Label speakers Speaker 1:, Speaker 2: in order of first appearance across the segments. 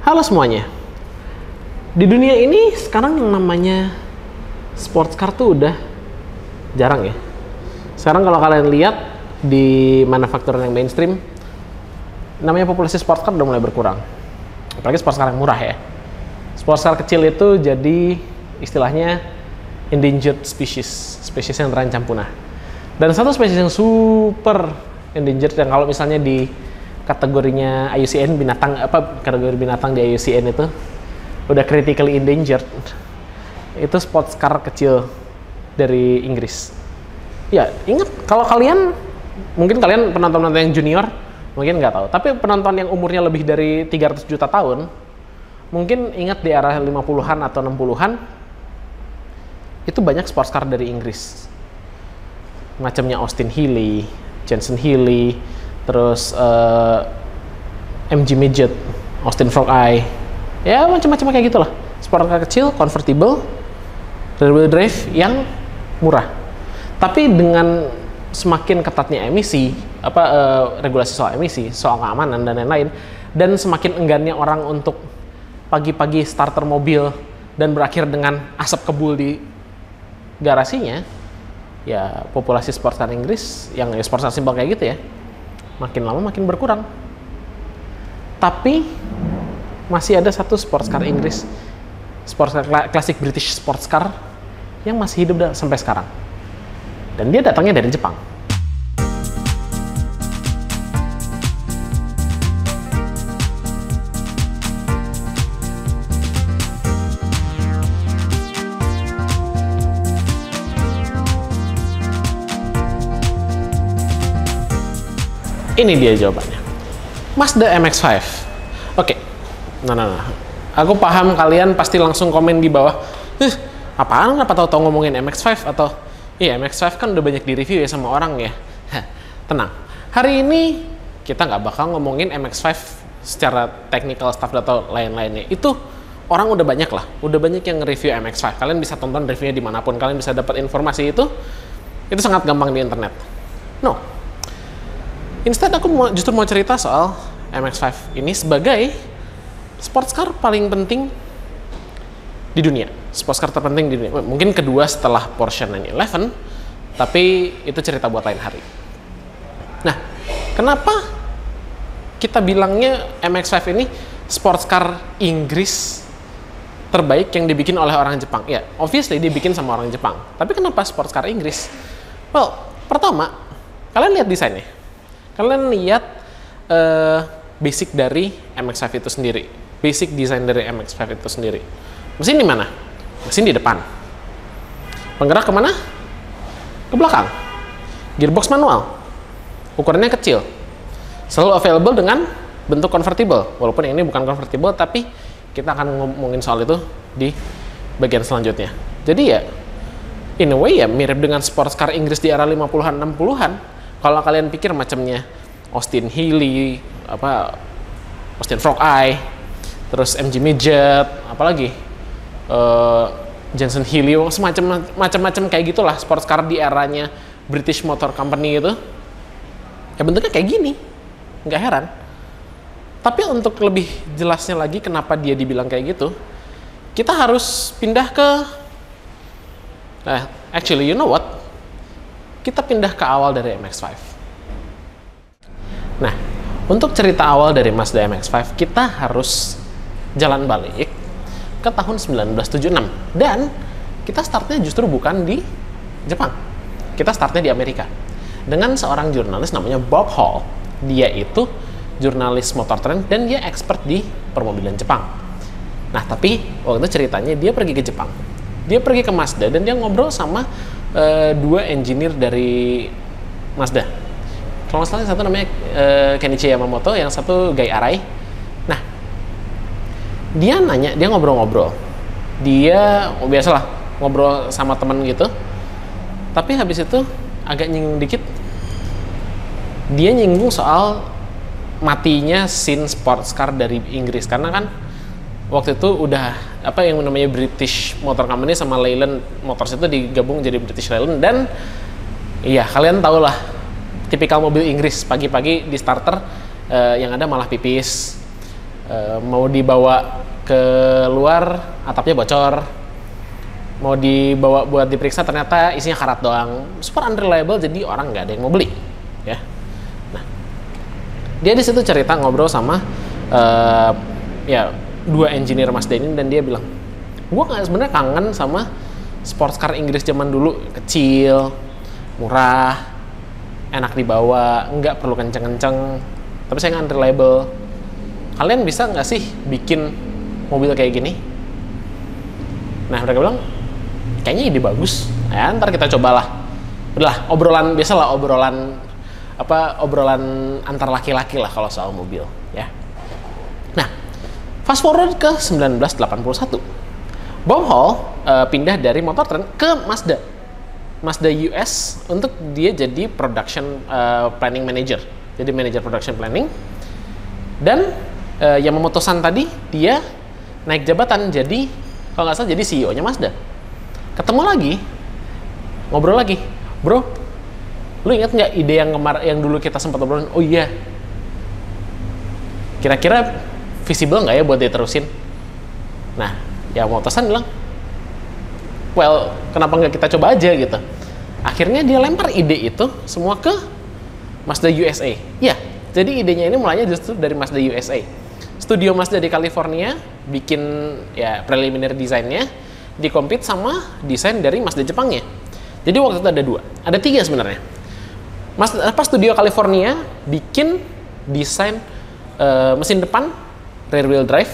Speaker 1: Halo semuanya. Di dunia ini sekarang yang namanya sports car tuh udah jarang ya. Sekarang kalau kalian lihat di manufaktur yang mainstream, namanya populasi sports car udah mulai berkurang. Apalagi sports car yang murah ya. Sports car kecil itu jadi istilahnya endangered species, spesies yang terancam punah. Dan satu spesies yang super endangered yang kalau misalnya di kategorinya IUCN binatang kategori binatang di IUCN itu udah critically endangered, itu sports car kecil dari Inggris. Ya, ingat kalau kalian mungkin penonton yang junior mungkin nggak tahu, tapi penonton yang umurnya lebih dari 300 juta tahun mungkin ingat di era 50-an atau 60-an itu banyak sports car dari Inggris. Macamnya Austin Healey, Jensen Healey, terus MG Midget, Austin Frog Eye, ya macam-macam kayak gitulah. Sport car kecil, convertible, rear-wheel drive yang murah. Tapi dengan semakin ketatnya emisi, regulasi soal emisi, soal keamanan dan lain-lain, dan semakin enggannya orang untuk pagi-pagi starter mobil dan berakhir dengan asap kebul di garasinya, ya populasi sport car Inggris yang sport car simpel kayak gitu ya, makin lama makin berkurang. Tapi masih ada satu sports car Inggris, sports car klasik British sports car yang masih hidup sampai sekarang. Dan dia datangnya dari Jepang. Ini dia jawabannya. Mazda MX-5. Oke. Nah. Aku paham kalian pasti langsung komen di bawah. Apaan? Apa tahu ngomongin MX-5 atau iya MX-5 kan udah banyak di review ya sama orang ya. Tenang. Hari ini kita nggak bakal ngomongin MX-5 secara technical stuff atau lain-lainnya. Itu orang udah banyak lah. Udah banyak yang nge-review MX-5. Kalian bisa tonton reviewnya dimanapun. Kalian bisa dapat informasi itu. Itu sangat gampang di internet. No. Instead aku justru mau cerita soal MX-5 ini sebagai sports car paling penting di dunia. Sports car terpenting di dunia. Mungkin kedua setelah Porsche 911, tapi itu cerita buat lain hari. Nah, kenapa kita bilangnya MX-5 ini sports car Inggris terbaik yang dibikin oleh orang Jepang? Ya, obviously dibikin sama orang Jepang. Tapi kenapa sports car Inggris? Well, pertama, kalian lihat desainnya. Kalian lihat basic dari MX-5 itu sendiri. Basic design dari MX-5 itu sendiri. Mesin di mana? Mesin di depan. Penggerak kemana? Ke belakang. Gearbox manual. Ukurannya kecil. Selalu available dengan bentuk convertible. Walaupun ini bukan convertible, tapi kita akan ngomongin soal itu di bagian selanjutnya. Jadi ya, in a way ya mirip dengan sports car Inggris di era 50-an, 60-an. Kalau kalian pikir macamnya Austin Healey, Austin Frog Eye, terus MG Midget, apalagi Jensen Healey, macam-macam kayak gitulah sports car di eranya British Motor Company itu, ya bentuknya kayak gini, nggak heran. Tapi untuk lebih jelasnya lagi kenapa dia dibilang kayak gitu, kita harus pindah ke, actually you know what? Kita pindah ke awal dari MX-5. Nah, untuk cerita awal dari Mazda MX-5, kita harus jalan balik ke tahun 1976. Dan kita startnya justru bukan di Jepang. Kita startnya di Amerika. Dengan seorang jurnalis namanya Bob Hall. Dia itu jurnalis motor trend dan dia expert di permobilan Jepang. Nah, tapi waktu itu ceritanya dia pergi ke Jepang. Dia pergi ke Mazda dan dia ngobrol sama dua engineer dari Mazda. Kalau nggak salah satu namanya Kenichi Yamamoto, yang satu Gai Arai. Nah, dia ngobrol-ngobrol. Dia biasalah ngobrol sama temen gitu. Tapi habis itu agak nyinggung dikit. Dia nyinggung soal matinya scene sports car dari Inggris, karena kan waktu itu udah yang namanya British Motor Company sama Leyland Motors itu digabung jadi British Leyland. Dan iya, kalian tau lah tipikal mobil Inggris, pagi-pagi di starter yang ada malah pipis, mau dibawa ke luar atapnya bocor, mau dibawa buat diperiksa ternyata isinya karat doang, super unreliable, jadi orang nggak ada yang mau beli ya. Nah, dia di situ cerita ngobrol sama ya 2 engineer Mazda ini, dan dia bilang, gue nggak sebenarnya kangen sama sports car Inggris zaman dulu, kecil, murah, enak dibawa, nggak perlu kenceng-kenceng, tapi saya nggak unreliable. Kalian bisa nggak sih bikin mobil kayak gini? Nah, mereka bilang, kayaknya ide bagus. Ya, ntar kita cobalah. Udah, obrolan biasalah, obrolan antar laki-laki lah kalau soal mobil, ya. Nah, fast forward ke 1981. Bob Hall pindah dari Motortrend ke Mazda US untuk dia jadi production planning manager. Jadi manager production planning. Dan Yamamoto-san tadi dia naik jabatan jadi, kalau nggak salah, jadi CEO-nya Mazda. Ketemu lagi, ngobrol lagi, bro, lu ingat nggak ide yang dulu kita sempat ngobrolin? Oh iya, kira-kira visible nggak ya buat diterusin? Nah, Yamamoto-san bilang, well, kenapa nggak kita coba aja gitu. Akhirnya dia lempar ide itu semua ke Mazda USA. Ya, jadi idenya ini mulainya justru dari Mazda USA. Studio Mazda di California bikin ya preliminary desainnya, di-compete sama desain dari Mazda Jepangnya. Jadi waktu itu ada 2, ada 3 sebenarnya. Studio California bikin desain mesin depan rear wheel drive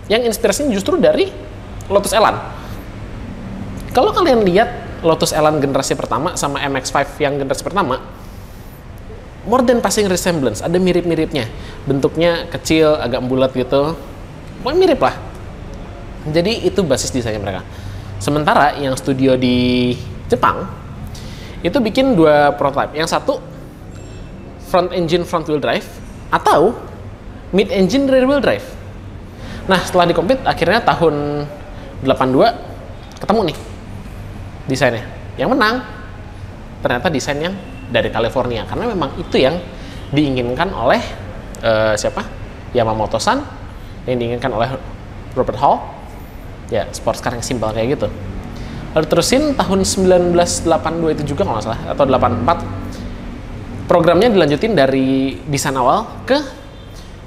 Speaker 1: yang inspirasinya justru dari Lotus Elan. Kalau kalian lihat Lotus Elan generasi pertama sama MX-5 yang generasi pertama, more than passing resemblance, ada mirip-miripnya. Bentuknya kecil, agak bulat gitu. Pokoknya mirip lah. Jadi itu basis desainnya mereka. Sementara yang studio di Jepang itu bikin 2 prototype. Yang satu front engine front wheel drive atau mid engine rear wheel drive. Nah, setelah di-compete akhirnya tahun 82 ketemu nih desainnya. Yang menang ternyata desain yang dari California, karena memang itu yang diinginkan oleh Yamamoto-san, yang diinginkan oleh Robert Hall. Ya, sports car yang simpel kayak gitu. Lalu terusin tahun 1982 itu juga kalau nggak salah, atau 84, programnya dilanjutin dari desain awal ke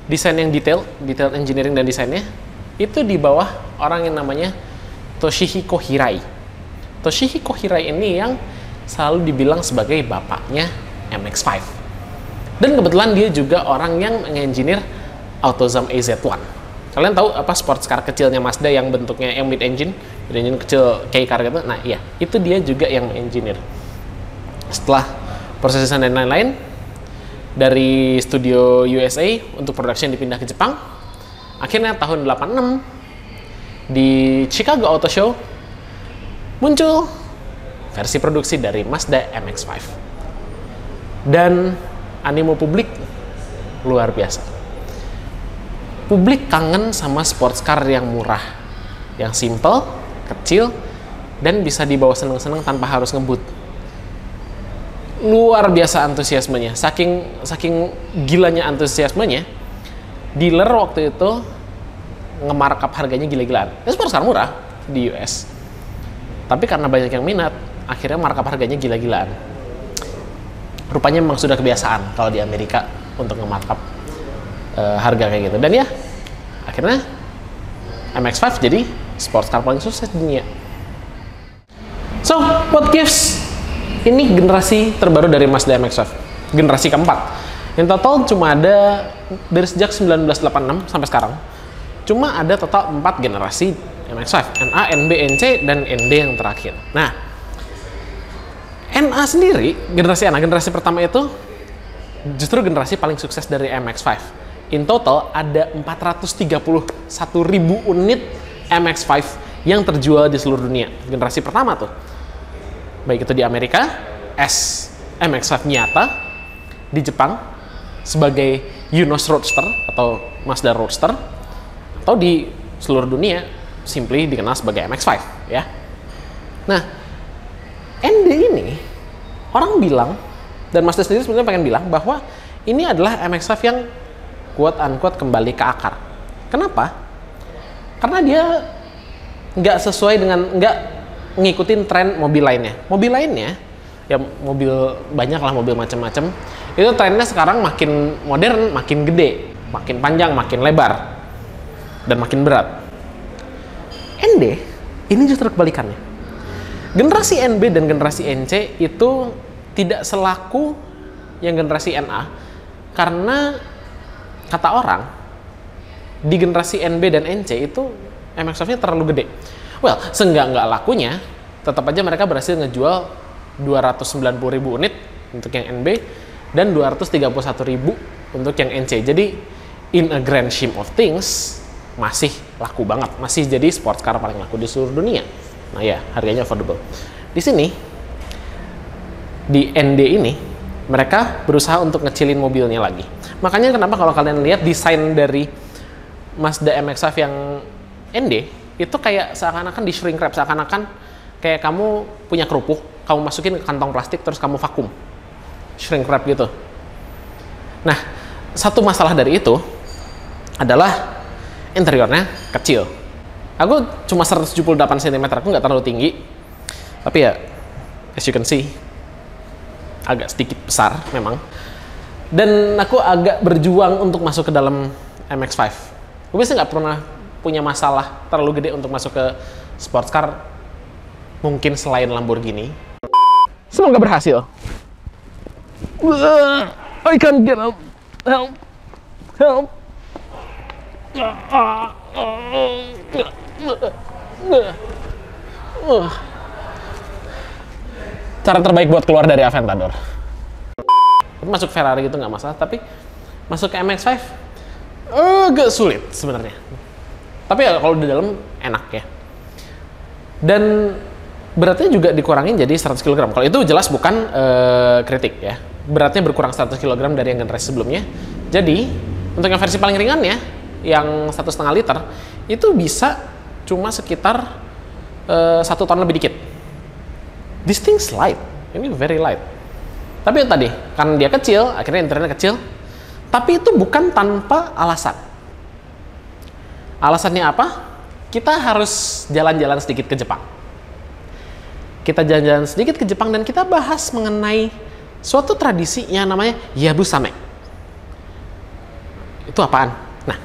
Speaker 1: desain yang detail engineering dan desainnya itu di bawah orang yang namanya Toshihiko Hirai. Toshihiko Hirai ini yang selalu dibilang sebagai bapaknya MX-5. Dan kebetulan dia juga orang yang mengengineer AutoZone AZ1. Kalian tahu apa sports car kecilnya Mazda yang bentuknya yang mid engine kecil kayak car gitu? Nah, iya, itu dia juga yang mengengineer. Setelah proses desain dan lain-lain, dari studio USA untuk production dipindah ke Jepang. Akhirnya tahun 86 di Chicago Auto Show muncul versi produksi dari Mazda MX-5. Dan animo publik luar biasa. Publik kangen sama sports car yang murah, yang simple, kecil, dan bisa dibawa seneng-seneng tanpa harus ngebut. Luar biasa antusiasmenya. Saking gilanya antusiasmenya, dealer waktu itu nge-markup harganya gila-gilaan. Ini sports car murah di US. Tapi karena banyak yang minat, akhirnya markup harganya gila-gilaan. Rupanya memang sudah kebiasaan kalau di Amerika untuk nge-markup harga kayak gitu. Dan ya, akhirnya MX-5 jadi sports car paling sukses di dunia. So, what gives? Ini generasi terbaru dari Mazda MX-5, generasi keempat. In total cuma ada dari sejak 1986 sampai sekarang, cuma ada total 4 generasi MX-5, NA, NB, NC, dan ND yang terakhir. Nah, NA sendiri, generasi pertama itu justru generasi paling sukses dari MX-5. In total ada 431.000 unit MX-5 yang terjual di seluruh dunia. Generasi pertama tuh. Baik itu di Amerika, MX-5 Miata, di Jepang sebagai Yunos Roadster atau Mazda Roadster, atau di seluruh dunia simply dikenal sebagai MX-5 ya. Nah, ND ini orang bilang, dan Mazda sendiri sebenarnya pengen bilang bahwa ini adalah MX-5 yang quote unquote kembali ke akar. Kenapa? Karena dia nggak sesuai dengan, nggak ngikutin tren mobil lainnya. Mobil lainnya, ya mobil banyak lah, mobil macam-macam. Itu trennya sekarang makin modern, makin gede, makin panjang, makin lebar, dan makin berat. ND, ini justru kebalikannya. Generasi NB dan generasi NC itu tidak selaku yang generasi NA, karena kata orang, di generasi NB dan NC itu MX-5-nya terlalu gede. Well, seenggak-enggak lakunya, tetap aja mereka berhasil ngejual 290.000 unit untuk yang NB dan 231.000 untuk yang NC. Jadi, in a grand scheme of things, masih laku banget. Masih jadi sports car paling laku di seluruh dunia. Nah ya, harganya affordable. Di sini, di ND ini, mereka berusaha untuk ngecilin mobilnya lagi. Makanya kenapa kalau kalian lihat desain dari Mazda MX-5 yang ND, itu kayak seakan-akan di shrink wrap, seakan-akan kayak kamu punya kerupuk, kamu masukin ke kantong plastik, terus kamu vakum. Shrink wrap gitu. Nah, satu masalah dari itu adalah interiornya kecil. Aku cuma 178 cm, aku nggak terlalu tinggi. Tapi ya, as you can see, agak sedikit besar memang. Dan aku agak berjuang untuk masuk ke dalam MX-5. Aku biasanya nggak pernah punya masalah terlalu gede untuk masuk ke sports car, mungkin selain Lamborghini. Semoga berhasil. I can't get up. Help. Help. Cara terbaik buat keluar dari Aventador. Masuk Ferrari gitu nggak masalah, tapi masuk ke MX-5 agak sulit sebenarnya. Tapi ya kalau di dalam enak ya. Dan beratnya juga dikurangin jadi 100 kg. Kalau itu jelas bukan kritik ya. Beratnya berkurang 100 kg dari yang generasi sebelumnya. Jadi untuk yang versi paling ringannya, yang 1,5 liter, itu bisa cuma sekitar 1 ton lebih dikit. This thing's light. Ini very light. Tapi yang tadi, karena dia kecil, akhirnya interiornya kecil. Tapi itu bukan tanpa alasan. Alasannya apa? Kita harus jalan-jalan sedikit ke Jepang. Kita jalan-jalan sedikit ke Jepang dan kita bahas mengenai suatu tradisi yang namanya Yabusame. Itu apaan? Nah,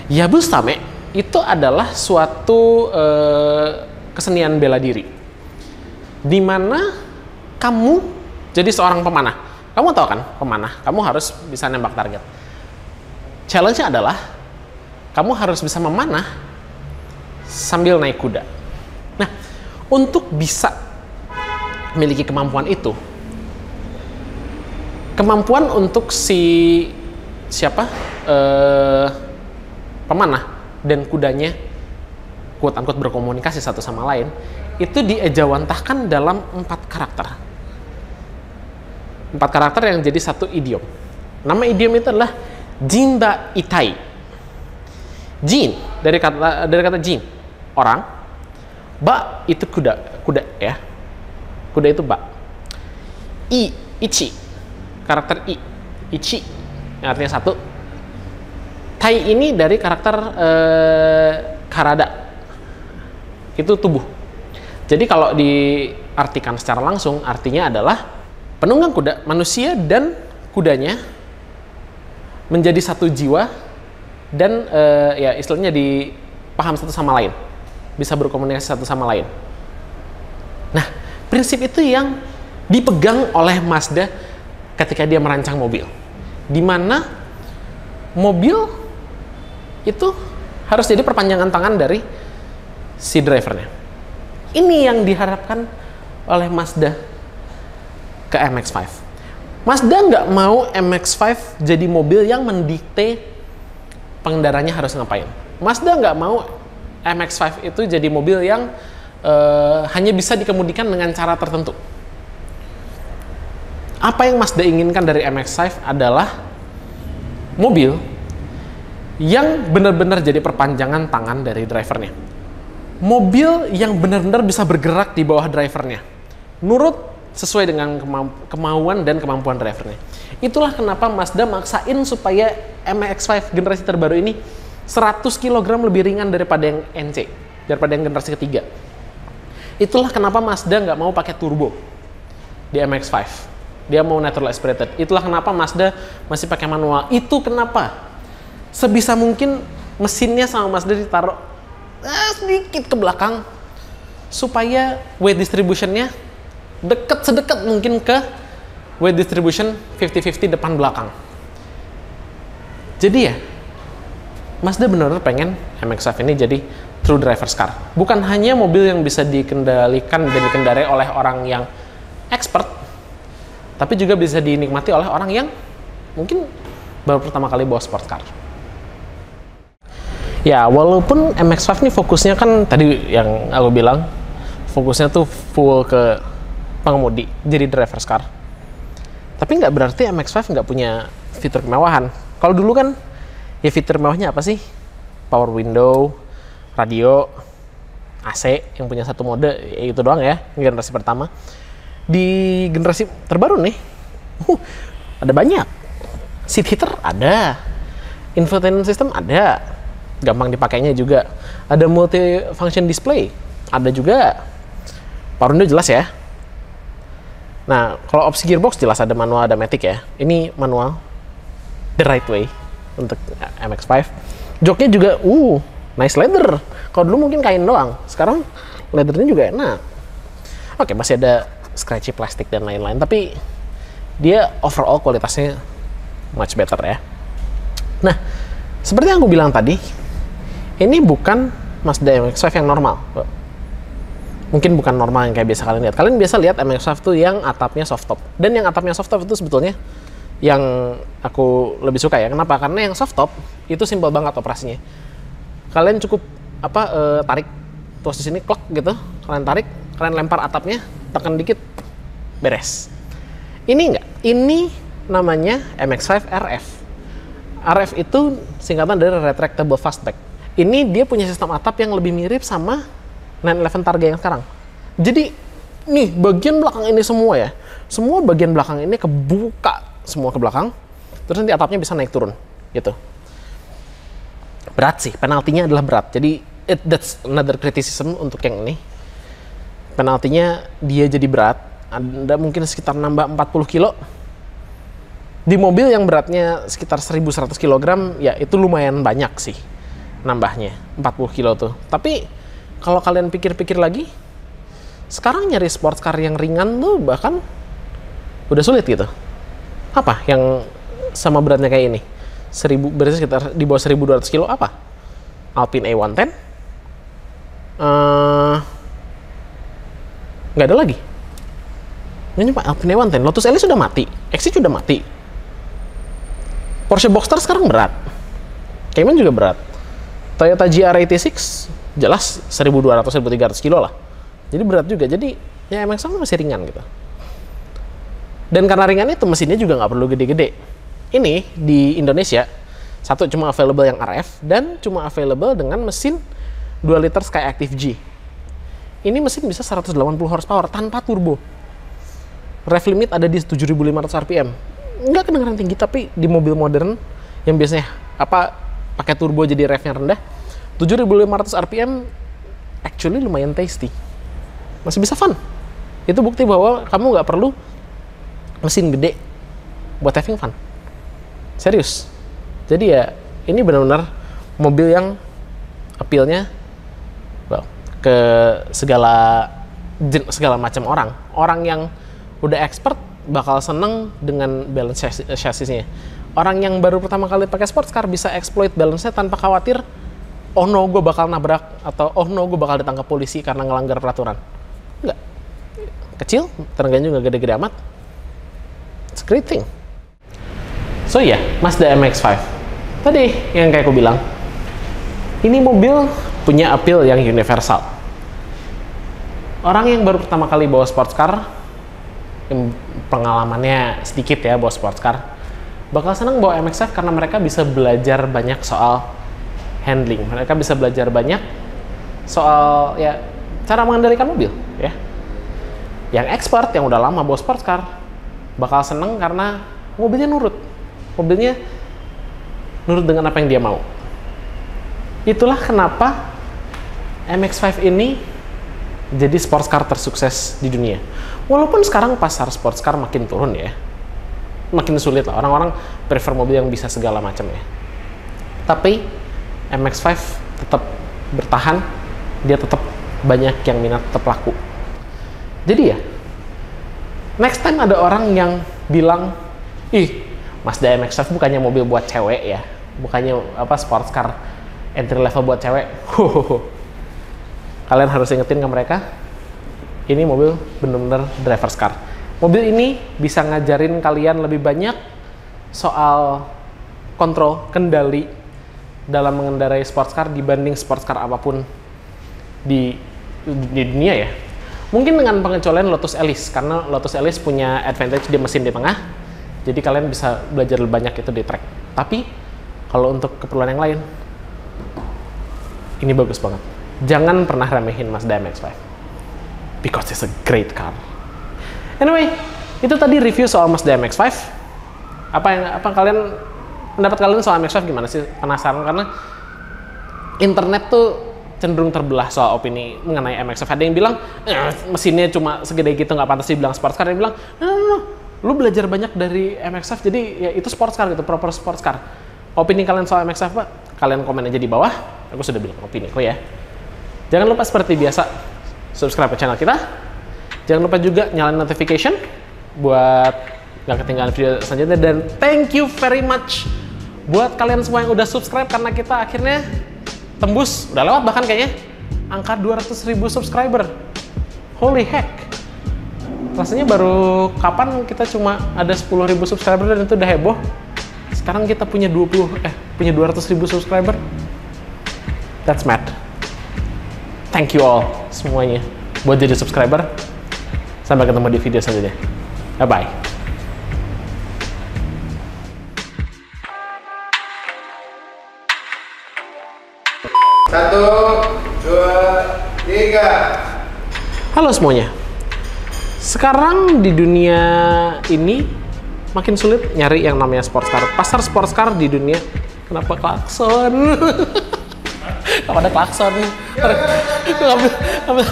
Speaker 1: Yabusame itu adalah suatu kesenian bela diri, di mana kamu jadi seorang pemanah. Kamu tahu kan, pemanah, kamu harus bisa nembak target. Challenge-nya adalah kamu harus bisa memanah sambil naik kuda. Nah, untuk bisa memiliki kemampuan itu, kemampuan untuk pemanah dan kudanya quote-unquote berkomunikasi satu sama lain, itu diejawantahkan dalam 4 karakter. 4 karakter yang jadi satu idiom. Nama idiom itu adalah Jinba Itai. Jin dari kata jin, orang. Ba itu kuda ya. Kuda itu ba. Ichi, karakter Ichi, yang artinya satu. Tai ini dari karakter karada, itu tubuh. Jadi kalau diartikan secara langsung, artinya adalah penunggang kuda, manusia dan kudanya menjadi satu jiwa dan ya istilahnya dipaham satu sama lain, bisa berkomunikasi satu sama lain. Nah, prinsip itu yang dipegang oleh Mazda ketika dia merancang mobil, di mana mobil itu harus jadi perpanjangan tangan dari si drivernya. Ini yang diharapkan oleh Mazda ke MX-5. Mazda nggak mau MX-5 jadi mobil yang mendikte pengendaranya harus ngapain. Mazda nggak mau MX-5 itu jadi mobil yang hanya bisa dikemudikan dengan cara tertentu. Apa yang Mazda inginkan dari MX-5 adalah mobil yang benar-benar jadi perpanjangan tangan dari drivernya. Mobil yang benar-benar bisa bergerak di bawah drivernya, nurut sesuai dengan kemauan dan kemampuan drivernya. Itulah kenapa Mazda maksain supaya MX-5 generasi terbaru ini 100 kg lebih ringan daripada yang NC, daripada yang generasi ketiga. Itulah kenapa Mazda nggak mau pakai turbo di MX-5. Dia mau natural aspirated. Itulah kenapa Mazda masih pakai manual. Itu kenapa sebisa mungkin mesinnya sama Mazda ditaruh sedikit ke belakang supaya weight distributionnya sedekat mungkin ke weight distribution 50-50 depan belakang. Jadi ya, Mazda benar-benar pengen MX-5 ini jadi true driver's car. Bukan hanya mobil yang bisa dikendalikan dan dikendarai oleh orang yang expert, tapi juga bisa dinikmati oleh orang yang mungkin baru pertama kali bawa sports car. Ya, walaupun MX-5 ini fokusnya kan tadi yang aku bilang, fokusnya tuh full ke pengemudi, jadi driver's car. Tapi nggak berarti MX-5 nggak punya fitur kemewahan. Kalau dulu kan, ya fitur mewahnya apa sih? Power window, radio, AC yang punya satu mode, ya itu doang ya, generasi pertama. Di generasi terbaru nih, ada banyak. Seat heater ada, infotainment system ada, gampang dipakainya juga. Ada multi-function display, ada juga. Power window jelas ya. Nah, kalau opsi gearbox jelas ada manual, ada matic ya. Ini manual, the right way untuk MX-5. Joknya juga, nice leather. Kalau dulu mungkin kain doang, sekarang leathernya juga enak. Oke, masih ada scratchy plastik dan lain-lain, tapi dia overall kualitasnya much better ya. Nah, seperti yang aku bilang tadi, ini bukan Mazda MX-5 yang normal. Mungkin bukan normal yang kayak biasa kalian lihat. Kalian biasa lihat MX-5 tuh yang atapnya soft top. Dan yang atapnya soft top itu sebetulnya yang aku lebih suka ya. Kenapa? Karena yang soft top itu simpel banget operasinya. Kalian cukup tarik terus di sini klok gitu, kalian tarik, kalian lempar atapnya, tekan dikit, beres. Ini enggak. Ini namanya MX-5 RF. RF itu singkatan dari retractable fastback. Ini dia punya sistem atap yang lebih mirip sama 911 Targa yang sekarang. Jadi nih bagian belakang ini semua ya, semua bagian belakang ini kebuka semua ke belakang, terus nanti atapnya bisa naik turun gitu. Berat sih, penaltinya adalah berat. Jadi that's another criticism untuk yang ini. Penaltinya dia jadi berat. Anda mungkin sekitar nambah 40 kilo. Di mobil yang beratnya sekitar 1100 kg, ya itu lumayan banyak sih nambahnya, 40 kilo tuh. Tapi kalau kalian pikir-pikir lagi, sekarang nyari sports car yang ringan tuh bahkan udah sulit gitu. Apa yang sama beratnya kayak ini? Berarti sekitar di bawah 1200 kilo apa? Alpine A110? Nggak ada lagi. Ini Pak Alpine A110. Lotus Elise sudah mati. Exige sudah mati. Porsche Boxster sekarang berat. Cayman juga berat. Toyota GR86 jelas 1200-1300 kilo lah. Jadi berat juga. Jadi ya MX-5 masih ringan gitu. Dan karena ringan itu mesinnya juga nggak perlu gede-gede. Ini di Indonesia satu cuma available yang RF dan cuma available dengan mesin 2 liter Skyactiv G. Ini mesin bisa 180 horsepower tanpa turbo. Rev limit ada di 7.500 rpm. Nggak kedengeran tinggi, tapi di mobil modern yang biasanya pakai turbo jadi revnya rendah, 7.500 rpm actually lumayan tasty. Masih bisa fun. Itu bukti bahwa kamu nggak perlu mesin gede buat having fun. Serius. Jadi ya ini benar-benar mobil yang appeal-nya ke segala macam orang. Orang yang udah expert bakal seneng dengan balance chassisnya. Orang yang baru pertama kali pakai sports car bisa exploit balance-nya tanpa khawatir, oh no gue bakal nabrak, atau oh no gue bakal ditangkap polisi karena ngelanggar peraturan. Enggak. Kecil, tenaganya juga gede-gede amat. It's a great thing. So yeah, Mazda MX-5. Tadi yang kayak aku bilang, ini mobil punya appeal yang universal. Orang yang baru pertama kali bawa sports car, yang pengalamannya sedikit ya bawa sports car, bakal senang bawa MX-5 karena mereka bisa belajar banyak soal handling. Mereka bisa belajar banyak soal ya cara mengendalikan mobil ya. Yang expert, yang udah lama bawa sports car, bakal seneng karena mobilnya nurut. Mobilnya nurut dengan apa yang dia mau. Itulah kenapa MX-5 ini jadi sports car tersukses di dunia. Walaupun sekarang pasar sports car makin turun ya, makin sulit lah. Orang-orang prefer mobil yang bisa segala macam ya. Tapi MX-5 tetap bertahan, dia tetap banyak yang minat, tetap laku. Jadi ya, next time ada orang yang bilang, ih, Mazda MX-5 bukannya mobil buat cewek ya, bukannya sports car entry level buat cewek. Kalian harus ingetin ke mereka, ini mobil bener-bener driver's car. Mobil ini bisa ngajarin kalian lebih banyak soal kontrol, kendali dalam mengendarai sports car dibanding sports car apapun di dunia ya. Mungkin dengan pengecualian Lotus Elise, karena Lotus Elise punya advantage di mesin di tengah, jadi kalian bisa belajar lebih banyak itu di track. Tapi kalau untuk keperluan yang lain, ini bagus banget. Jangan pernah remehin Mazda MX-5 because it's a great car. Anyway, itu tadi review soal Mazda MX-5. Apa kalian, pendapat kalian soal MX-5 gimana sih? Penasaran, karena internet tuh cenderung terbelah soal opini mengenai MX-5. Ada yang bilang mesinnya cuma segede gitu, nggak pantas dibilang sports car. Ada yang bilang no, lu belajar banyak dari MX-5, jadi ya itu sports car gitu, proper sports car. Opini kalian soal MX-5 Pak, kalian komen aja di bawah. Aku sudah bilang opini kok ya. Jangan lupa seperti biasa subscribe ke channel kita. Jangan lupa juga nyalain notification buat nggak ketinggalan video selanjutnya. Dan thank you very much buat kalian semua yang udah subscribe, karena kita akhirnya tembus, udah lewat bahkan kayaknya angka 200.000 subscriber. Holy heck, rasanya baru kapan kita cuma ada 10.000 subscriber dan itu udah heboh. Sekarang kita punya 200.000 subscriber. That's mad. Thank you all semuanya buat jadi subscriber. Sampai ketemu di video selanjutnya. Bye-bye.
Speaker 2: Satu, dua, tiga.
Speaker 1: Halo semuanya. Sekarang di dunia ini makin sulit nyari yang namanya sports car. Pasar sports car di dunia, kenapa klakson? Kenapa ada klakson? Ngambil